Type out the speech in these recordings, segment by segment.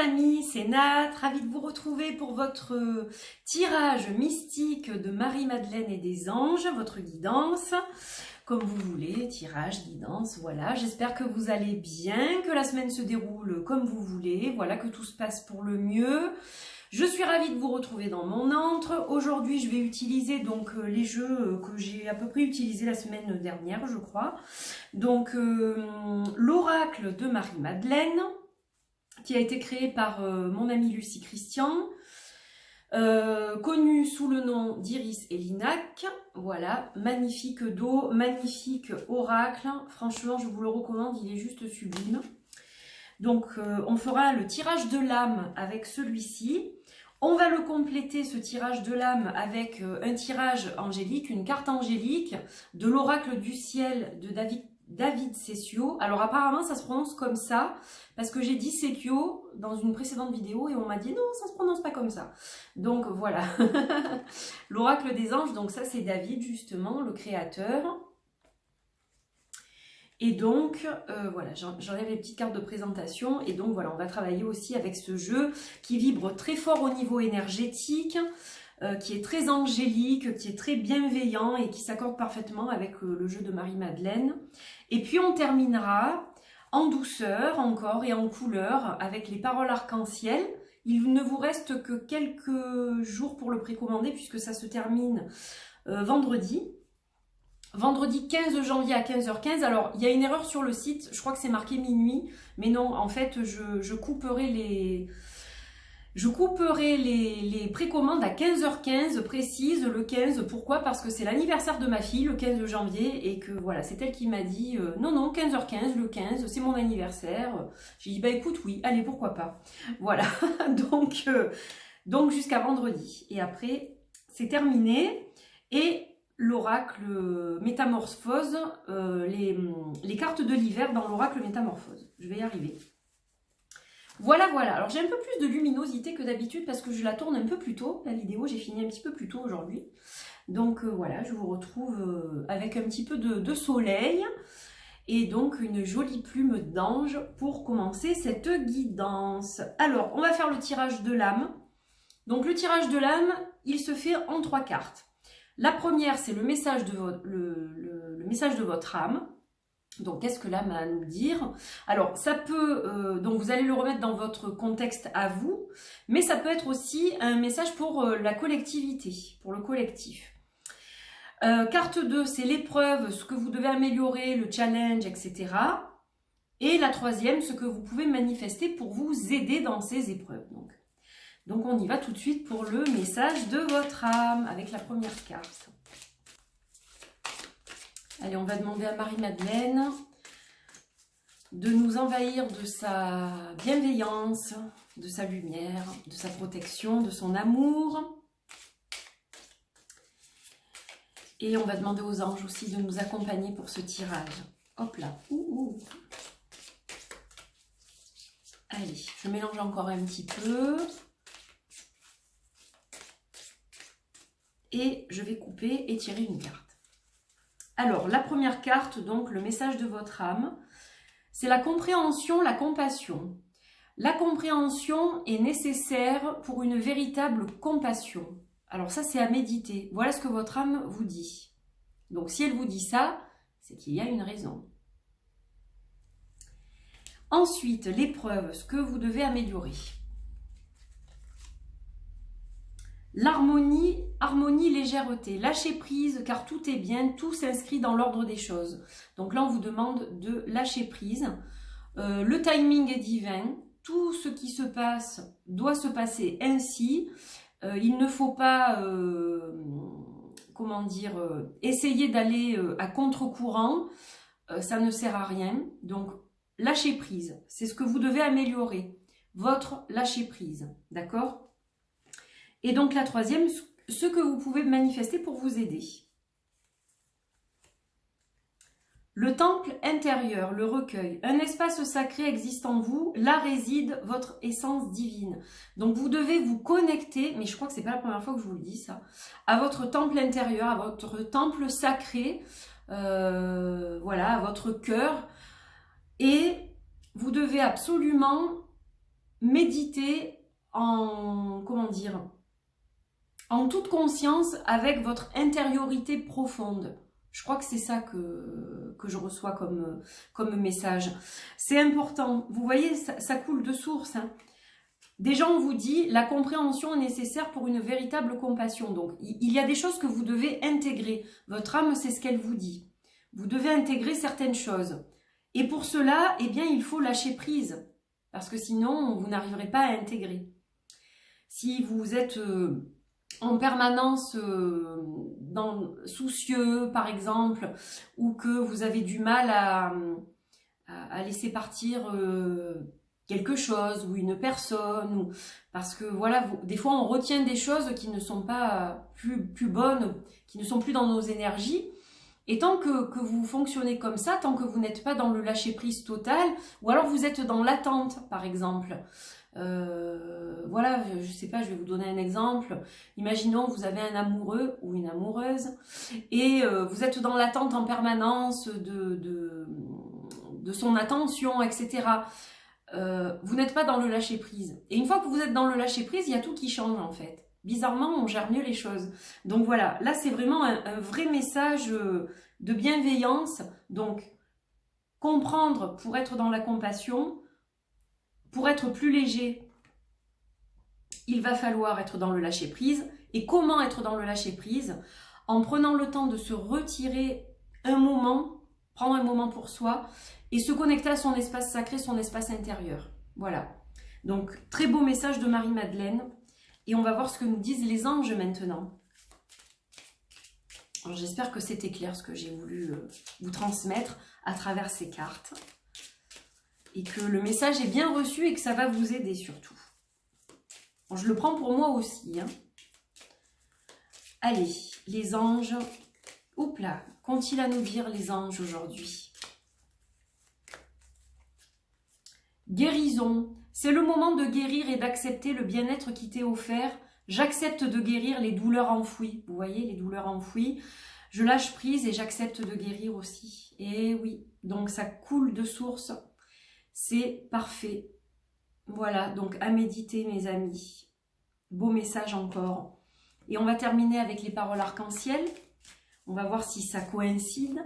amis, c'est Nat, ravie de vous retrouver pour votre tirage mystique de Marie-Madeleine et des anges, votre guidance, comme vous voulez, tirage, guidance, voilà. J'espère que vous allez bien, que la semaine se déroule comme vous voulez, voilà, que tout se passe pour le mieux. Je suis ravie de vous retrouver dans mon antre. Aujourd'hui, je vais utiliser donc les jeux que j'ai à peu près utilisés la semaine dernière, je crois. Donc, l'oracle de Marie-Madeleine, qui a été créé par mon amie Lucie Christian, connue sous le nom d'Iris Elinac. Voilà, magnifique dos, magnifique oracle. Franchement, je vous le recommande, il est juste sublime. Donc, on fera le tirage de l'âme avec celui-ci. On va le compléter, ce tirage de l'âme, avec un tirage angélique, une carte angélique de l'oracle du ciel de David Secchio. Alors apparemment ça se prononce comme ça, parce que j'ai dit Secchio dans une précédente vidéo et on m'a dit non, ça se prononce pas comme ça. Donc voilà, l'oracle des anges, donc ça c'est David justement, le créateur. Et donc, voilà, j'enlève les petites cartes de présentation. Et donc, voilà, on va travailler aussi avec ce jeu qui vibre très fort au niveau énergétique, qui est très angélique, qui est très bienveillant et qui s'accorde parfaitement avec le jeu de Marie-Madeleine. Et puis, on terminera en douceur encore et en couleur avec les paroles arc-en-ciel. Il ne vous reste que quelques jours pour le précommander puisque ça se termine vendredi. Vendredi 15 janvier à 15h15, alors il y a une erreur sur le site, je crois que c'est marqué minuit, mais non, en fait je couperai les précommandes à 15h15 précise, le 15, pourquoi? Parce que c'est l'anniversaire de ma fille, le 15 janvier, et que voilà, c'est elle qui m'a dit, non, 15h15, le 15, c'est mon anniversaire. J'ai dit, bah écoute, oui, allez, pourquoi pas. Voilà, donc jusqu'à vendredi, et après, c'est terminé, et l'oracle métamorphose, les cartes de l'hiver dans l'oracle métamorphose. Je vais y arriver. Voilà. Alors j'ai un peu plus de luminosité que d'habitude parce que je la tourne un peu plus tôt. La vidéo, j'ai fini un petit peu plus tôt aujourd'hui. Donc voilà, je vous retrouve avec un petit peu de soleil et donc une jolie plume d'ange pour commencer cette guidance. Alors, on va faire le tirage de l'âme. Donc le tirage de l'âme, il se fait en 3 cartes. La première, c'est le message de message de votre âme. Donc, qu'est-ce que l'âme a à nous dire? Alors, ça peut, donc vous allez le remettre dans votre contexte à vous, mais ça peut être aussi un message pour la collectivité, pour le collectif. Carte 2, c'est l'épreuve, ce que vous devez améliorer, le challenge, etc. Et la troisième, ce que vous pouvez manifester pour vous aider dans ces épreuves. Donc on y va tout de suite pour le message de votre âme avec la première carte. Allez, on va demander à Marie-Madeleine de nous envahir de sa bienveillance, de sa lumière, de sa protection, de son amour. Et on va demander aux anges aussi de nous accompagner pour ce tirage. Hop là. Allez, je mélange encore un petit peu. Et je vais couper et tirer une carte. Alors, la première carte, donc, le message de votre âme, c'est la compréhension, la compassion. La compréhension est nécessaire pour une véritable compassion. Alors ça, c'est à méditer. Voilà ce que votre âme vous dit. Donc, si elle vous dit ça, c'est qu'il y a une raison. Ensuite, l'épreuve, ce que vous devez améliorer. L'harmonie, légèreté, lâcher prise car tout est bien, tout s'inscrit dans l'ordre des choses. Donc là on vous demande de lâcher prise. Le timing est divin, tout ce qui se passe doit se passer ainsi. Il ne faut pas, essayer d'aller à contre-courant, ça ne sert à rien. Donc lâcher prise, c'est ce que vous devez améliorer, votre lâcher prise, d'accord ? Et donc la troisième, ce que vous pouvez manifester pour vous aider. Le temple intérieur, le recueil, un espace sacré existe en vous, là réside votre essence divine. Donc vous devez vous connecter, mais je crois que c'est pas la première fois que je vous le dis ça, à votre temple intérieur, à votre temple sacré, voilà, à votre cœur. Et vous devez absolument méditez en, comment dire, en toute conscience avec votre intériorité profonde. Je crois que c'est ça que je reçois comme message. C'est important. Vous voyez, ça coule de source. Hein. Déjà, on vous dit, la compréhension est nécessaire pour une véritable compassion. Donc, il y a des choses que vous devez intégrer. Votre âme, c'est ce qu'elle vous dit. Vous devez intégrer certaines choses. Et pour cela, eh bien, il faut lâcher prise. Parce que sinon, vous n'arriverez pas à intégrer. Si vous êtes en permanence soucieux, par exemple, ou que vous avez du mal à laisser partir quelque chose ou une personne, parce que voilà, des fois on retient des choses qui ne sont pas plus bonnes, qui ne sont plus dans nos énergies. Et tant que vous fonctionnez comme ça, tant que vous n'êtes pas dans le lâcher-prise total, ou alors vous êtes dans l'attente, par exemple. Voilà, je sais pas, je vais vous donner un exemple. Imaginons vous avez un amoureux ou une amoureuse et vous êtes dans l'attente en permanence de son attention, etc. Vous n'êtes pas dans le lâcher-prise. Et une fois que vous êtes dans le lâcher-prise, il y a tout qui change en fait. Bizarrement, on gère mieux les choses. Donc voilà, là c'est vraiment un vrai message de bienveillance. Donc, comprendre pour être dans la compassion, pour être plus léger, il va falloir être dans le lâcher-prise. Et comment être dans le lâcher-prise? En prenant le temps de se retirer un moment, prendre un moment pour soi et se connecter à son espace sacré, son espace intérieur. Voilà. Donc, très beau message de Marie-Madeleine. Et on va voir ce que nous disent les anges maintenant. Alors, j'espère que c'était clair ce que j'ai voulu vous transmettre à travers ces cartes. Et que le message est bien reçu et que ça va vous aider surtout. Bon, je le prends pour moi aussi. Hein. Allez, les anges. Oups là, qu'ont-ils à nous dire les anges aujourd'hui? Guérison. C'est le moment de guérir et d'accepter le bien-être qui t'est offert. J'accepte de guérir les douleurs enfouies. Vous voyez, les douleurs enfouies. Je lâche prise et j'accepte de guérir aussi. Et oui, donc ça coule de source. C'est parfait. Voilà, donc à méditer mes amis. Beau message encore. Et on va terminer avec les paroles arc-en-ciel. On va voir si ça coïncide.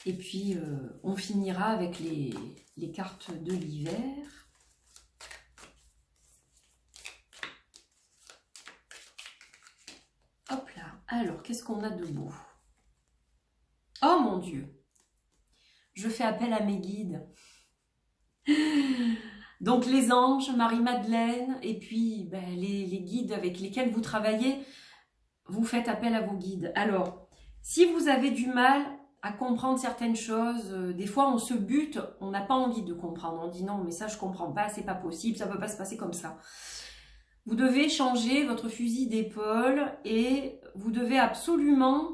Et puis, on finira avec les cartes de l'hiver. Hop là. Alors, qu'est-ce qu'on a de beau? Oh mon Dieu! Je fais appel à mes guides. Donc, les anges, Marie-Madeleine, et puis ben, les guides avec lesquels vous travaillez, vous faites appel à vos guides. Alors, si vous avez du mal à comprendre certaines choses, des fois on se bute, on n'a pas envie de comprendre, on dit non mais ça je comprends pas, c'est pas possible, ça peut pas se passer comme ça. Vous devez changer votre fusil d'épaule et vous devez absolument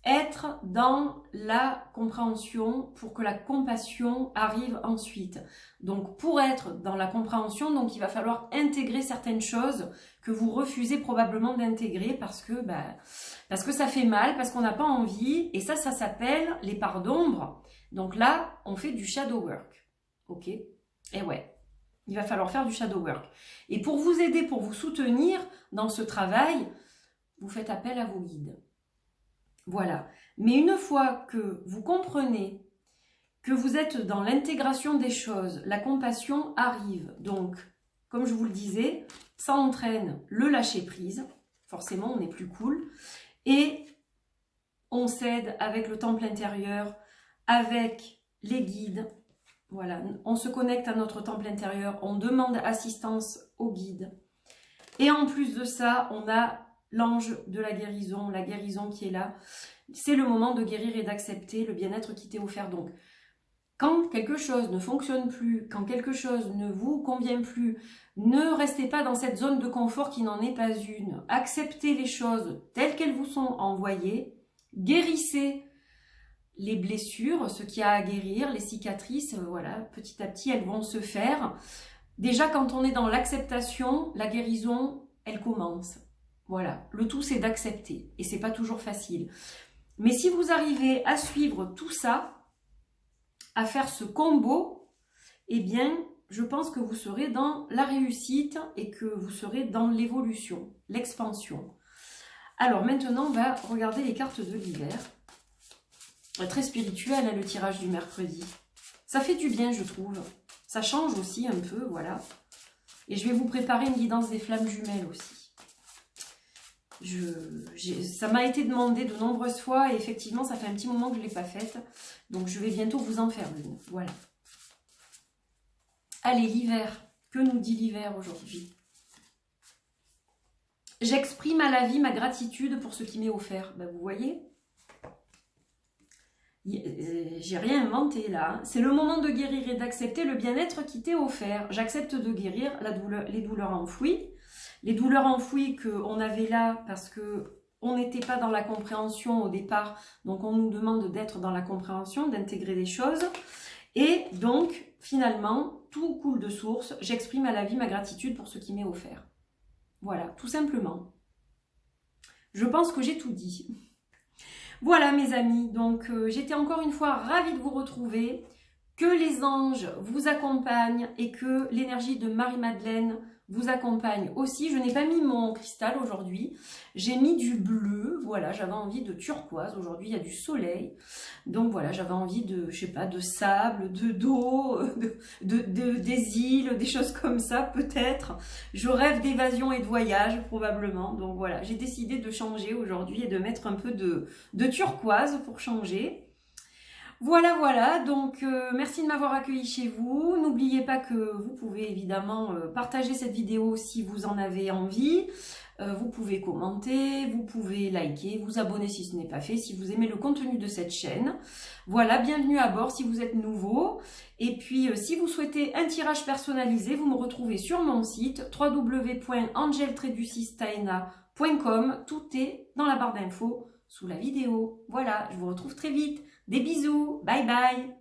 être dans la compréhension pour que la compassion arrive ensuite. Donc pour être dans la compréhension, donc il va falloir intégrer certaines choses que vous refusez probablement d'intégrer parce que ça fait mal, parce qu'on n'a pas envie, et ça s'appelle les parts d'ombre. Donc là, on fait du shadow work. Ok? Et ouais, il va falloir faire du shadow work. Et pour vous aider, pour vous soutenir dans ce travail, vous faites appel à vos guides. Voilà. Mais une fois que vous comprenez que vous êtes dans l'intégration des choses, la compassion arrive. Donc, comme je vous le disais, ça entraîne le lâcher-prise. Forcément, on est plus cool. Et on s'aide avec le temple intérieur, avec les guides. Voilà, on se connecte à notre temple intérieur, on demande assistance aux guides. Et en plus de ça, on a l'ange de la guérison qui est là. C'est le moment de guérir et d'accepter le bien-être qui t'est offert. Donc, quand quelque chose ne fonctionne plus, quand quelque chose ne vous convient plus, ne restez pas dans cette zone de confort qui n'en est pas une. Acceptez les choses telles qu'elles vous sont envoyées. Guérissez les blessures, ce qu'il y a à guérir, les cicatrices, voilà, petit à petit, elles vont se faire. Déjà, quand on est dans l'acceptation, la guérison, elle commence. Voilà, le tout c'est d'accepter et c'est pas toujours facile. Mais si vous arrivez à suivre tout ça, à faire ce combo, eh bien, je pense que vous serez dans la réussite et que vous serez dans l'évolution, l'expansion. Alors maintenant, on va regarder les cartes de l'hiver. Très spirituel, hein, le tirage du mercredi. Ça fait du bien, je trouve. Ça change aussi un peu, voilà. Et je vais vous préparer une guidance des flammes jumelles aussi. Ça m'a été demandé de nombreuses fois et effectivement, ça fait un petit moment que je ne l'ai pas faite. Donc, je vais bientôt vous en faire une. Voilà. Allez, l'hiver. Que nous dit l'hiver aujourd'hui? J'exprime à la vie ma gratitude pour ce qui m'est offert. Ben, vous voyez? J'ai rien inventé là. C'est le moment de guérir et d'accepter le bien-être qui t'est offert. J'accepte de guérir les douleurs enfouies. Les douleurs enfouies qu'on avait là parce que on n'était pas dans la compréhension au départ. Donc on nous demande d'être dans la compréhension, d'intégrer des choses. Et donc finalement, tout coule de source. J'exprime à la vie ma gratitude pour ce qui m'est offert. Voilà, tout simplement. Je pense que j'ai tout dit. Voilà mes amis, donc j'étais encore une fois ravie de vous retrouver, que les anges vous accompagnent et que l'énergie de Marie-Madeleine vous accompagne aussi. Je n'ai pas mis mon cristal aujourd'hui, j'ai mis du bleu, voilà, j'avais envie de turquoise, aujourd'hui il y a du soleil, donc voilà, j'avais envie de, je sais pas, de sable, d'eau, des îles, des choses comme ça peut-être. Je rêve d'évasion et de voyage probablement, donc voilà, j'ai décidé de changer aujourd'hui et de mettre un peu de turquoise pour changer. Voilà, voilà, donc merci de m'avoir accueilli chez vous. N'oubliez pas que vous pouvez évidemment partager cette vidéo si vous en avez envie. Vous pouvez commenter, vous pouvez liker, vous abonner si ce n'est pas fait, si vous aimez le contenu de cette chaîne. Voilà, bienvenue à bord si vous êtes nouveau. Et puis, si vous souhaitez un tirage personnalisé, vous me retrouvez sur mon site www.angel-staina.com. Tout est dans la barre d'infos sous la vidéo. Voilà, je vous retrouve très vite. Des bisous, bye bye.